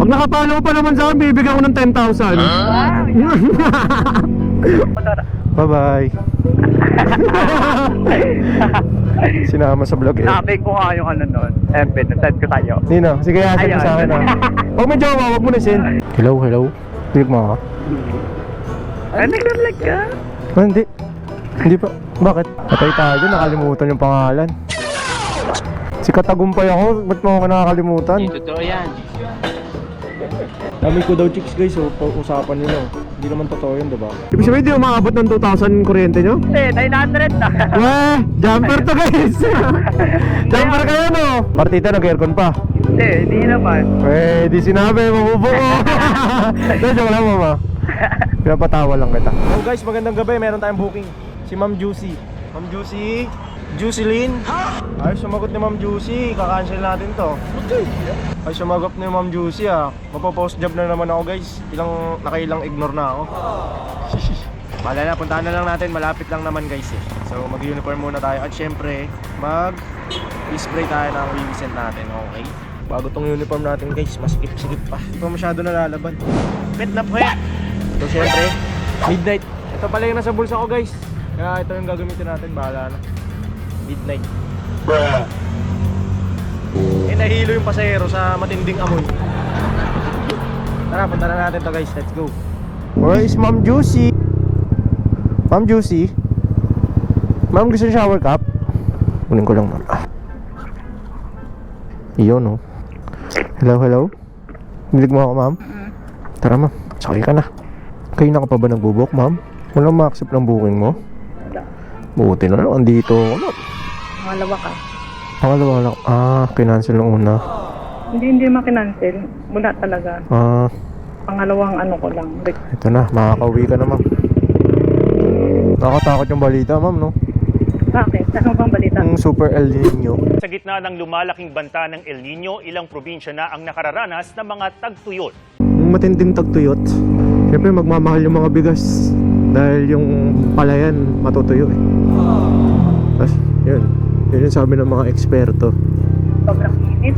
Pag nakapalo pa naman sa akin, bibigyan ko ng 10,000. Bye-bye. Sinama sa vlog eh. Sabi ko nga yung ano nun. Send ko tayo. Nino, sige send mo sa akin ha. Huwag may jowa, huwag mo na send. Hello, hello. Bilig mo ako? Naglalag ka? Hindi. Hindi pa. Bakit? Patay tayo dyan, nakalimutan yung pangalan. Si Katagumpay ako, ba't mo ako nakakalimutan? Totoo yan. Dami ko daw chicks guys, so usapan nila. Hindi naman totoo yun, diba? Ibig sabihin, di umabot ng 2,000 kuryente nyo? Hindi, 900 na. Weh, jumper to guys! Jumper kayo no? Partita, nag-aircon pa. Hindi naman. Eh, di sinabi, mabubo ko. Joke lang mama. Pinapatawa lang kita. So guys, magandang gabi, meron tayong booking. Si Ma'am Juicy. Ma'am Juicy? Juicylyn? Ay, sumagot ni Ma'am Juicy. Kakancel natin to. Ay, sumagot ni Ma'am Juicy ah. Mapopost job na naman ako guys. Nakailang ignore na ako. Wala na, puntahan na lang natin. Malapit lang naman guys eh. So mag-uniform muna tayo. At syempre, mag-spray tayo ng Wiwisent natin. Okay? Bago tong uniform natin guys, masikip-sikip pa. Hindi pa masyado nalalaban. Pet na puwet! So syempre, midnight. Ito pala yung nasa bulsa ko guys. Kaya ito yung gagamitin natin. Bahala na. Midnight. Eh, nahilo yung pasahero sa matinding amoy. Tara, punta na natin to guys. Let's go. Where is Ma'am Juicy? Ma'am Juicy? Ma'am, gusto niyo shower cap? Kunin ko lang ma'am. Iyon no. Hello, hello. Bilig mo ako ma'am? Tara ma'am, sakay ka na. Kayo na ka pa ba nagbubuk ma'am? Walang ma-accept ng booking mo? Buti na lang, andito ako ma'am. Pangalawa ka. Pangalawa lang. Kinancel ng una. Hindi makinancel. Wala talaga. Pangalawang ano ko lang. Ito na, makakauwi ka na ma'am. Nakakatakot yung balita ma'am no? Bakit? Ano bang balita? Yung super El Nino. Sa gitna ng lumalaking banta ng El Nino, ilang probinsya na ang nakararanas ng mga tagtuyot. Yung matinding tagtuyot, syempre magmamahal yung mga bigas. Dahil yung palayan matutuyo eh. Tapos yun yung sabi ng mga eksperto. Sobrang init.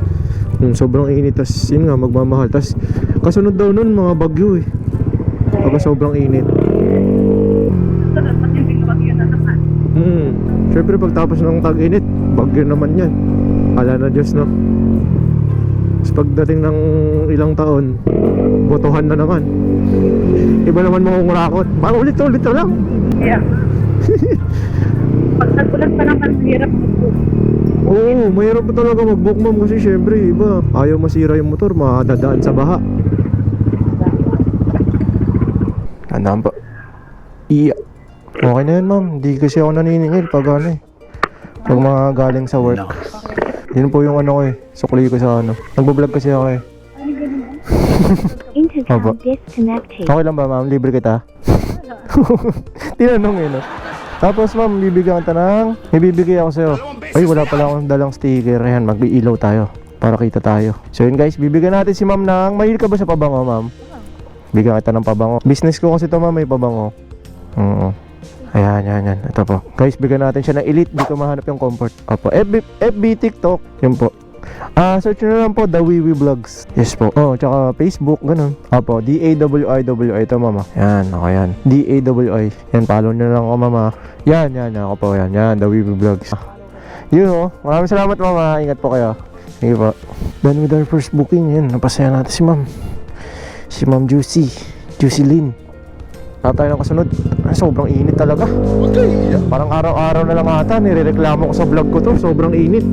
Sobrang init, tas yun nga magmamahal. Tas kasunod daw nun mga bagyo eh. Pagka sobrang init. Sunod, matinding bagyo na naman. Syempre pagtapos ng tag-init, bagyo naman yan. Kala na Diyos no. Tapos pagdating ng ilang taon, botohan na naman. Iba naman mangungurakot. Ulit-ulit na lang. Yeah. Pag nagulat pa naman, hirap mag-book. Oo, mahirap pa talaga mag-book ma'am kasi syempre iba, ayaw masira yung motor, madadaan sa baha. Tandaan pa. Iya. Okay na yun ma'am, hindi kasi ako naniningil pag ano eh. Pag mga galing sa work. Yun po yung ano ko eh, sukli ko sa ano. Nagbablog kasi ako eh. Intercom disconnected. Okay lang ba ma'am? Libre kita? Tinanong eh no? Tapos ma'am, bibigyan kita ng... May bibigay ako sa'yo. Ay, wala pala akong dalang sticker. Ayan, mag-iilaw tayo para kita tayo. So yun guys, bibigyan natin si ma'am ng... Mahilig ka ba sa pabango ma'am? Bigyan kita ng pabango. Business ko kasi ito ma'am, may pabango. Oo. Ayan, yan. Ito po. Guys, bigyan natin siya ng Elite. Dito mahanap yung comfort. Opo. FB, TikTok. Yun po. Search nyo na lang po, The Wiwi Vlogs. Yes po. Tsaka Facebook, ganun. Opo, DAWIWI. Ito mama. Yan, okay yan. DAWI. Yan, follow nyo lang ako mama. Yan. Ako po, yan. The Wiwi Vlogs. Yun o. Maraming salamat mama. Ingat po kayo. Sige po. Done with our first booking. Yan, napasaya natin si ma'am. Si Ma'am Juicy. Juicylyn. Tayo ng kasunod. Sobrang init talaga. Okay. Parang araw-araw na lang ata. Nirereklamo ko sa vlog ko to. Sobrang init.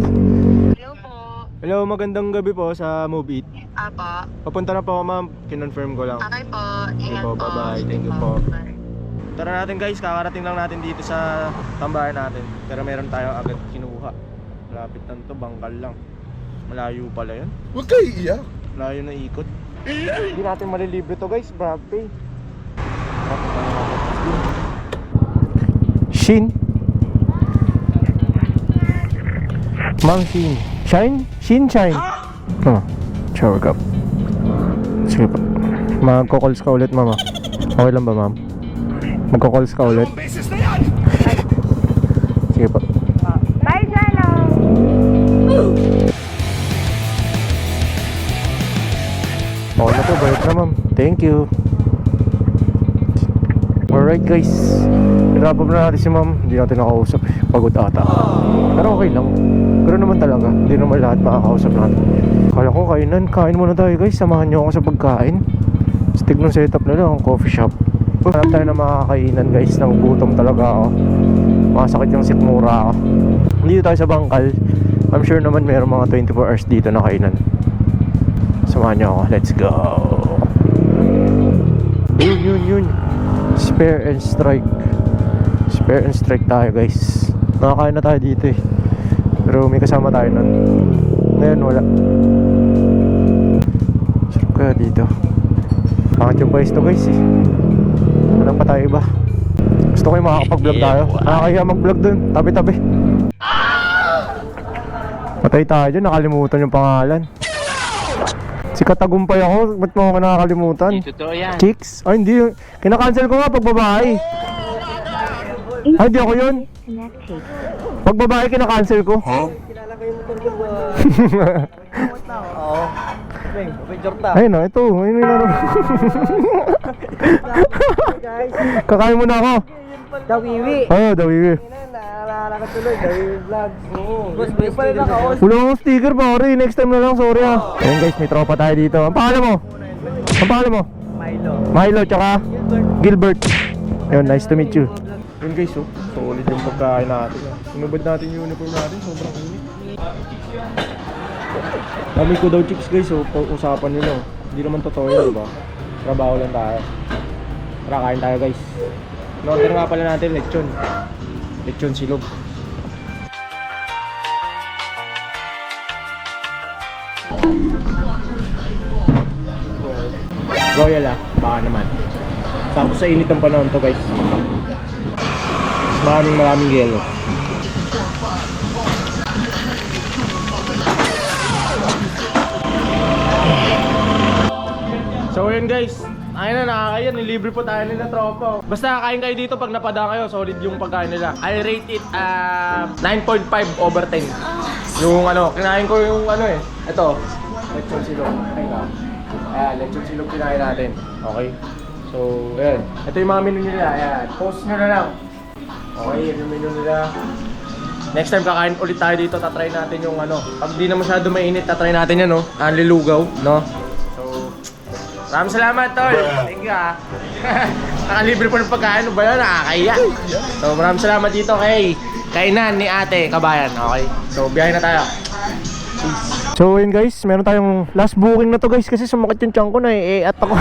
Hello, magandang gabi po sa Move It. Apo. Papunta na po ako ma'am, kinonfirm ko lang. Okay po. Ingat po, po. bye-bye. Thank you po. Tara natin guys, kakarating lang natin dito sa tambahan natin. Pero meron tayo agad kinuha. Malapit lang to, bangkal lang. Malayo pala yun. Huwag kayo iiyak. Malayo na ikot. Hindi natin malilibre to guys, Brad Pay. Shin. Ma'am Shin. Shine? Shin Shine. Shower cup. Sige pa. Magko-calls ka ulit mama. Okay lang ba ma'am? Magko-calls ka ulit. Sige pa. Bye, Jano! Okay na po, bayad na ma'am. Thank you. Alright guys, pinapap na natin si ma'am. Hindi natin nakausap eh, pagod ata. Pero okay lang, pero naman talaga, hindi naman lahat makakausap natin. Kala ko kain muna tayo guys. Samahan nyo ako sa pagkain. Stig ng setup nila, ang coffee shop. Hanap tayo na makakainan guys, nang gutom talaga ako. Masakit yung sikmura ako. Dito tayo sa bangkal. I'm sure naman mayroong mga 24 hours dito na kainan. Samahan nyo ako, let's go. Yun Spare and strike. Spare and strike tayo guys. Nakakain na tayo dito eh, pero may kasama tayo nun. Ngayon wala. Sarap kaya dito. Pangit yung pwesto guys eh. Walang pa tayo iba. Gusto ko yung makakapag-vlog tayo. Nakakaya mag-vlog dun, tabi-tabi. Patay tayo dyan, nakalimutan yung pangalan. Si Katagumpay ako, ba't mo ako nakakalimutan? Totoo yan. Chicks? Ay hindi, kinakancel ko nga pag babae. Ay hindi ako yun. Pag babae kinakancel ko. Ayun o, ito. Ayun yung kakain mo na ako. Dawiwi. Oo, dawiwi. Naalala ka tuloy, Dawiwi Vlogs. Boss, may sticker ako. Wala akong sticker pare, next time na lang, sorry ah. Ayun guys, may tropa tayo dito. Ang pangalan mo? Ang pangalan mo? Milo, tsaka? Gilbert. Ayun, nice to meet you. Yun guys, oh, solid yung pagkain natin. Sinubad natin yung uniform natin, sobrang init. Kami ko daw chicks guys, oh, usapan nila. Hindi naman totoo yun, diba? Trabaho lang tayo. Tara, kain tayo guys. No-order nga pala natin, lechon. Lechon silog. Royal ah, baka naman. Tapos sa init ng panahon to guys. Maraming yelo. So yun guys, ayun na, nakakaya, nilibre po tayo nila tropa. Basta kain kayo dito pag napada kayo, solid yung pagkain nila. I rate it 9.5 over 10. Yung ano, kinain ko yung ano eh. Ito, lechon silog. Ayan, lechon silog kinain natin. Okay. So, ayan. Ito yung mga menu nila. Ayan, post nyo na lang. Okay, yun yung menu nila. Next time kakain ulit tayo dito, tatry natin yung ano. Pag di na masyado mainit, tatry natin yan, no? Ang lilugaw, no? Maraming salamat, tol. Thank you, ah. Nakalibre po ng pagkain. Ano ba yan? Nakakaya. So, maraming salamat dito kay kainan ni ate, kabayan. Okay? So, biyahe na tayo. Peace. So, yun guys. Meron tayong last booking na to guys. Kasi sumakit yung tiyan ko na at ako.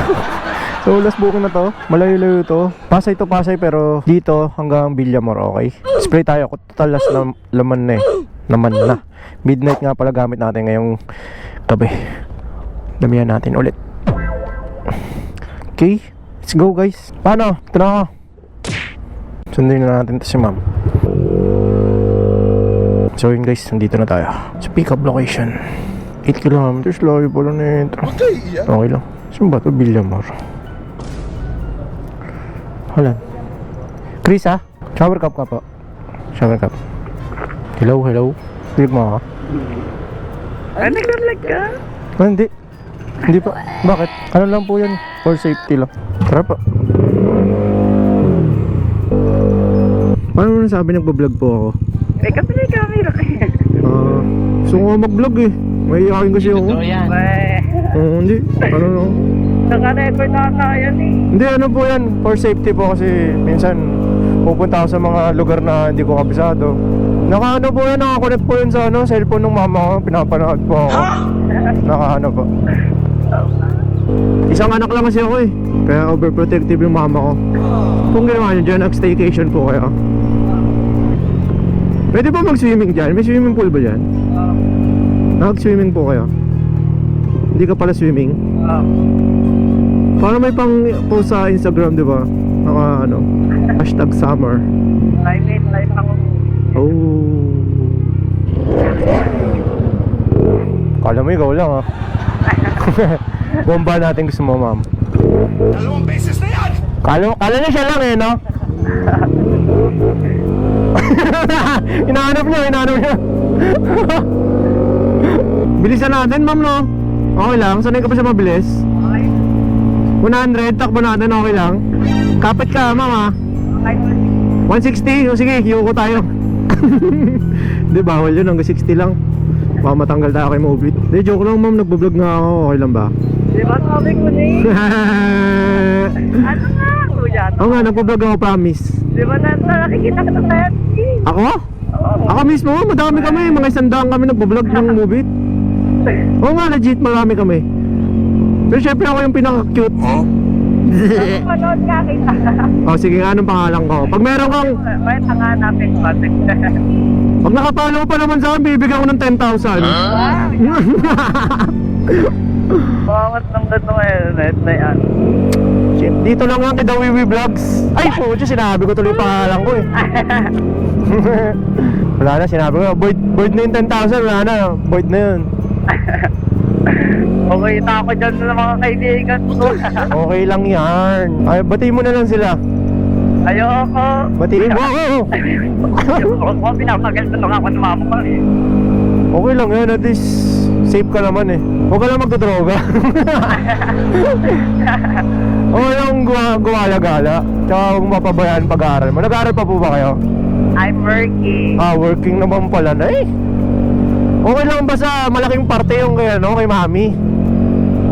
So, last booking na to. Malayo-layo to. Pasay to Pasay pero dito hanggang Villamor, okay? Spray tayo. Total last na laman na eh. Naman na. Midnight nga pala gamit natin ngayong gabi. Damihan natin ulit. Okay, let's go guys. Paano? Ito na ako. Sundin na natin ito si ma'am. So yun guys, nandito na tayo sa pick up location. 8 kilometers, layo pala na ito. Okay lang. Saan ba ito? Villamor. Halan. Chris ah? Shower cup ka po. Shower cup. Hello. Pilig mo ako. Naglalag ka? Ah, hindi pa. Bakit? Ano lang po yan? For safety lang. Tara pa. Paano mo nasabi nagbablog po ako? Kasi may camera kayo. Gusto ko mag-vlog eh. May iyakin kasi ako. Totoo yan. Hindi. Ano no? Naka-record na tayo eh. Hindi, ano po yan? For safety po kasi minsan pupunta ako sa mga lugar na hindi ko kabisado. Naka-ano po yan? Naka-connect po yun sa ano, cellphone ng mama ko. Pinapanood po ako. Naka-ano po. Isang anak lang kasi ako eh. Kaya overprotective yung mama ko. Kung ginawa nyo dyan, nag-staycation po kayo. Pwede ba mag-swimming dyan? May swimming pool ba dyan? Nag-swimming po kayo? Hindi ka pala swimming? Parang may pang post sa Instagram, di ba? Naka ano, #summer. Live ako. Oh. Kala mo ikaw lang ah. Bomba natin gusto mo, ma'am. Dalawang beses na yan! Kala niya siya lang eh, no? Hinahanap niya. Bilisan natin, ma'am, no? Okay lang, sanay ka pa siya mabilis. Okay 100, takbo natin, okay lang. Kapit ka, mama. 160, o sige, yuko tayo. Hindi, bawal yun, hanggang 60 lang. Baka matanggal tayo kay Mobit. Hindi, joke lang ma'am, nagbablog nga ako, okay lang ba? Di ba sabi ko na eh? Ano nga, kuya? Oo nga, nagbablog ako, promise. Di ba nakikita ka na yan? Ako? Ako mismo, madami kami, mga 100 kami nagbablog ng Mobit. Oo nga, legit, marami kami. Pero syempre ako yung pinaka-cute. Manood ka kita. Oh, sige nga, anong pangalan ko? Pag meron kang, May tanganapin ko. pag nakapalo pa naman sa akin, bibigyan ko ng 10,000. Bangat ng gato ngayon. Na yan. Shit, dito lang yan kay Dawiwi Vlogs. Ay, puto, sinabi ko tuloy yung pangalan ko eh. Wala na, sinabi ko, void na yung 10,000, wala na, void na yun. Okay, ako dyan sa mga kaibigan ko. Okay lang yan. Ay, batiin mo na lang sila. Ayoko. Batiin mo. Ako, pinapagal na lang ako ng mama ko eh. Okay lang yan, at least safe ka naman eh. Huwag ka lang magdodroga. Okay lang gumala-gala. Tsaka huwag mapabayaan pag-aaral mo. Nag-aaral pa po ba kayo? I'm working. Working naman pala na eh. Okay lang ba sa malaking parte yung kay, ano, kay mami?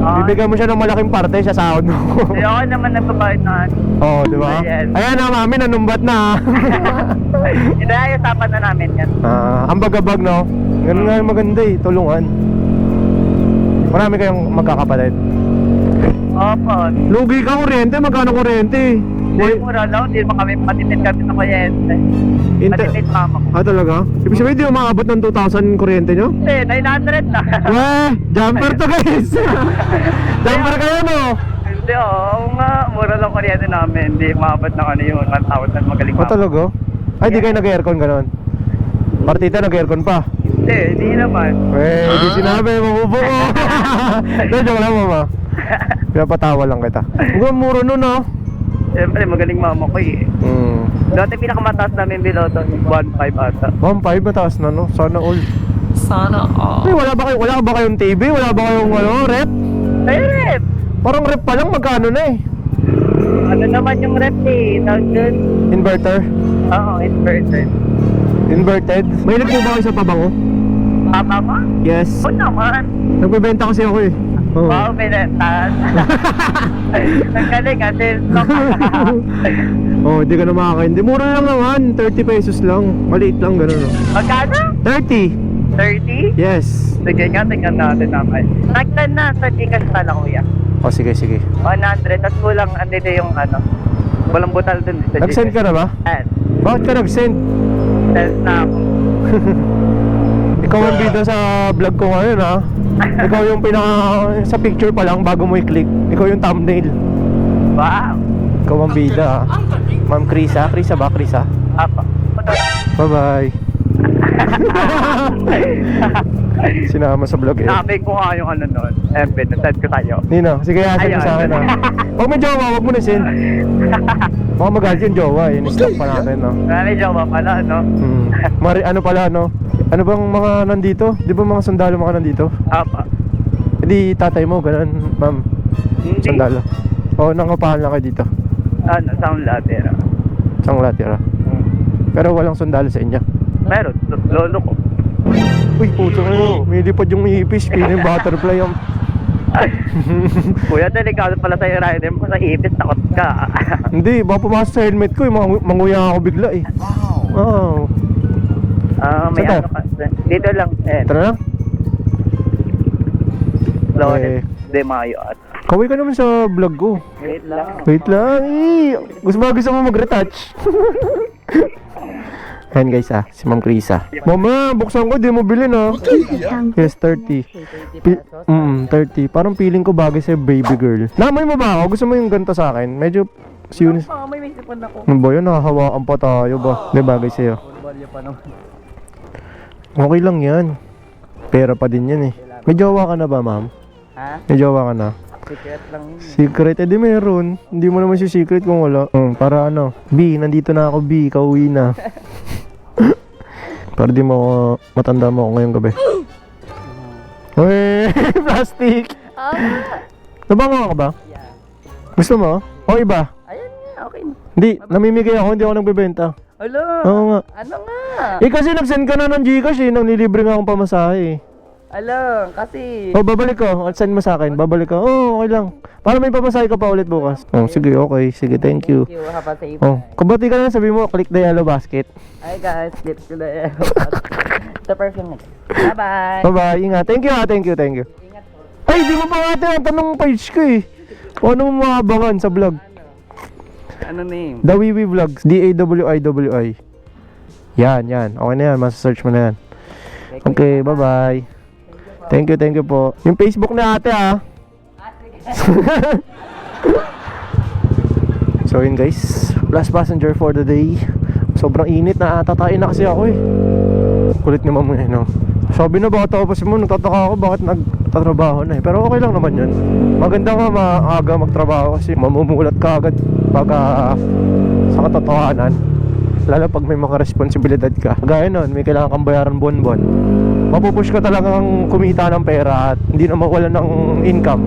Bibigyan mo siya ng malaking parte sa sahod mo. Hindi ako naman nagbabayad na. Oo, di ba? Ayan. Ayan na, mami, nanumbat na. Hindi, ayusapan na namin yan. Ang bagabag, no? Ganun nga yung maganda eh, tulungan. Marami kayong magkakapatid. Opo. Lugi ka kuryente, magkano kuryente? Hindi, mura lang. Hindi mo kami matitid kami sa kuryente. Matitid mama ko. Talaga? Ibig sabihin, di umaabot ng 2,000 kuryente nyo? Hindi, 900 na. Weh, jumper to guys. Jumper kayo, no? Hindi, oo nga. Mura lang kuryente namin. Hindi maabot ng ano yung 1,000. Magaling mama. Talaga? Ay, di kayo nag-aircon ganon? Partita nag-aircon pa? Hindi naman. Weh, di sinabi, mabubo ko. Joke lang, mama. Pinapatawa lang kita. Huwag muro nun, no? Siyempre, magaling mama ko eh. Dati pinakamataas namin biloto, 1.5 ata. 1.5 mataas na, no? Sana all. Sana all. Ay, wala ba kayong TV? Wala ba kayong rep? Ay, rep! Parang rep pa lang, magkano na eh? Ano naman yung rep eh? Tawag dun? Inverter? Oo, inverted. Inverted? May po ba kayo sa pabango? Papa mo? Yes. Oo naman. Nagbebenta kasi ako eh. Oo. Wow, pinetas. Ang galing kasi. Oh, hindi ka na makakain. Hindi, mura lang naman. 30 pesos lang. Maliit lang, gano'n. No? Magkano? 30? 30? Yes. Sige nga, tingnan natin naman. Nagtan na sa Gcash pala kuya. Oh, sige, sige. 100, at kulang andito yung ano. Walang butal dun sa Nag-send ka na ba? Ayan. Bakit ka nag-send? Send na ako. Ikaw ang bida sa vlog ko ngayon, ha? Ikaw yung sa picture pa lang bago mo i-click. Ikaw yung thumbnail. Wow. Ikaw ang bida, ha? Ma'am Krisa? Krisa ba? Krisa? Apa. Bye-bye. Sinama sa vlog eh. Sabi ko nga yung ano nun. Send ko tayo. Nino, sige send mo sa akin, ha? Huwag may jowa, huwag mo na send. Baka magalit yung jowa eh. Ni-stop pa natin, no? May jowa pala, no? Ano pala, no? Ano bang mga nandito? Di ba mga sundalo mga nandito? Apa. Hindi tatay mo, ganun, ma'am. Hindi. Sundalo. Oo, nangupahan lang kayo dito. Ano, sound latera. Sang latira. Pero walang sundalo sa inyo. Meron, lolo ko. Uy, puto mo. May lipad yung ipis. Pina yung butterfly yung... Kuya, delikado pala sa'yo rider mo sa ipis, takot ka. Hindi, baka pumasok sa helmet ko. Manguya ako bigla eh. Wow. May Saan ano ka. Dito lang, Tara na. Flores de Mayo at. Kaway ka naman sa vlog ko. Wait lang. Wait lang. Gusto mo mag-retouch. Ayan guys si Ma'am Krisa. Mama, buksan ko, di mo bilhin ah. Yes, 30. 30. Parang feeling ko bagay sa baby girl. Namoy mo ba ako? Gusto mo yung ganito sa akin? Medyo siunis. May sipon ako. Ano ba yun? Nakahawaan pa tayo ba? Di bagay sa'yo. Okay lang yan. Pera pa din yan eh. May jowa ka na ba, ma'am? Ha? May jowa ka na? Secret lang yun. Secret? Eh di meron. Hindi mo naman si secret kung wala. Para ano? B, nandito na ako B. Kauwi na. Para di mo matanda mo ako ngayong gabi. Uy, plastic. Nabango ka ba? Yeah. Gusto mo? O iba? Ayan nga, okay na. Hindi, namimigay ako, hindi ako nagbebenta. Alo, Oo nga. ano nga? Eh kasi nag-send ka na ng Gcash nang nilibre nga akong pamasahe Alo, kasi... Oh, babalik ko. At send mo sa akin. Babalik ko. Oh, okay lang. Para may pamasahe ka pa ulit bukas. Oh, sige, okay. Sige, thank you. Thank you, have a safe Oh, kabati ka na, sabi mo, click the yellow basket. Hi guys, get to the the perfume next. Bye-bye. Bye-bye. Ingat. Thank you ha. Thank you, thank you. Ingat po. Ay, di mo pa ate ang tanong page ko eh. O ano mo maabangan sa vlog? Ano name? Dawiwi Vlogs. DAWIWI. Yan, yan. Okay na yan. Masa-search mo na yan. Okay, bye-bye. Thank you po. Yung Facebook na ate ha. So yun guys, last passenger for the day. Sobrang init na tatayin na kasi ako eh. Kulit ni mama no. Sabi na baka tapos mo, nagtataka ako bakit nagtatrabaho na eh. Pero okay lang naman yun. Maganda nga maaga magtrabaho kasi mamumulat ka agad pag sa katotohanan. Lalo pag may mga responsibilidad ka. Gaya nun, may kailangan kang bayaran buwan-buwan. Mapupush ka talagang kumita ng pera at hindi na mawala ng income.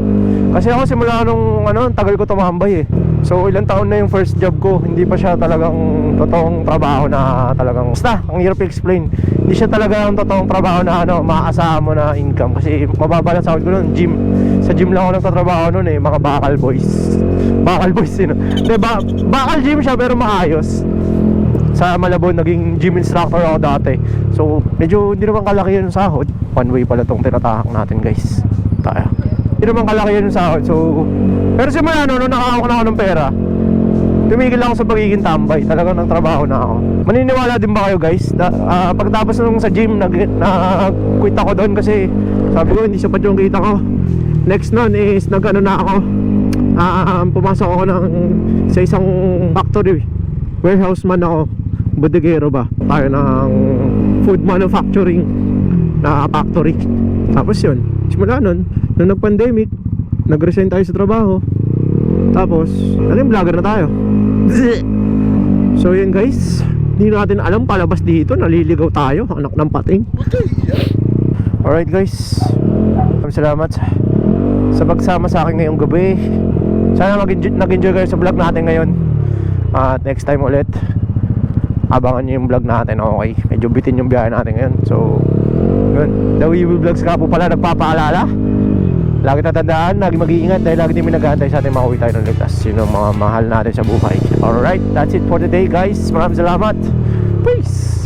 Kasi ako simula nung tagal ko tumambay eh. So ilang taon na yung first job ko. Hindi pa siya talagang totoong trabaho na talagang basta, ang hirap i-explain. Hindi siya talaga ang totoong trabaho na maaasahan mo na income. Kasi mababa lang sahod ko nun, gym. Sa gym lang ako nagtatrabaho nun eh, mga bakal boys. Bakal boys yun. Bakal gym siya pero maayos. Sa Malabon, naging gym instructor ako dati. So, medyo hindi naman kalaki yun yung sahod. One way pala tong tinatahak natin guys. Tayo. Hindi naman kalaki yun yung sahod. So, pero simula nung nakahawak na ako ng pera, tumigil ako sa pagiging tambay. Talagang nang trabaho na ako. Maniniwala din ba kayo guys? Pagtapos nung sa gym, nag-quit ako doon kasi sabi ko hindi sapat yung kita ko. Next nun is nag-ano na ako. Pumasok ako sa isang factory. Warehouse man ako. Bodegero ba? Tayo ng food manufacturing na factory. Tapos yun, simula nun, nung nag-pandemic, nag-resign tayo sa trabaho. Tapos, naging vlogger na tayo. So yun guys, hindi natin alam palabas dito, naliligaw tayo, anak ng pating. Alright guys, salamat sa pagsama sa akin ngayong gabi. Sana nag-enjoy kayo sa vlog natin ngayon. At next time ulit, abangan nyo yung vlog natin. Okay, medyo bitin yung biyahe natin ngayon. So yun, The Wiwi Vlogs nga po pala nagpapaalala. Lagi tatandaan, lagi mag-iingat dahil lagi din may nag-aantay sa ating makauwi tayo ng ligtas. Yun ang mga mahal natin sa buhay. Alright, that's it for today guys. Maraming salamat. Peace.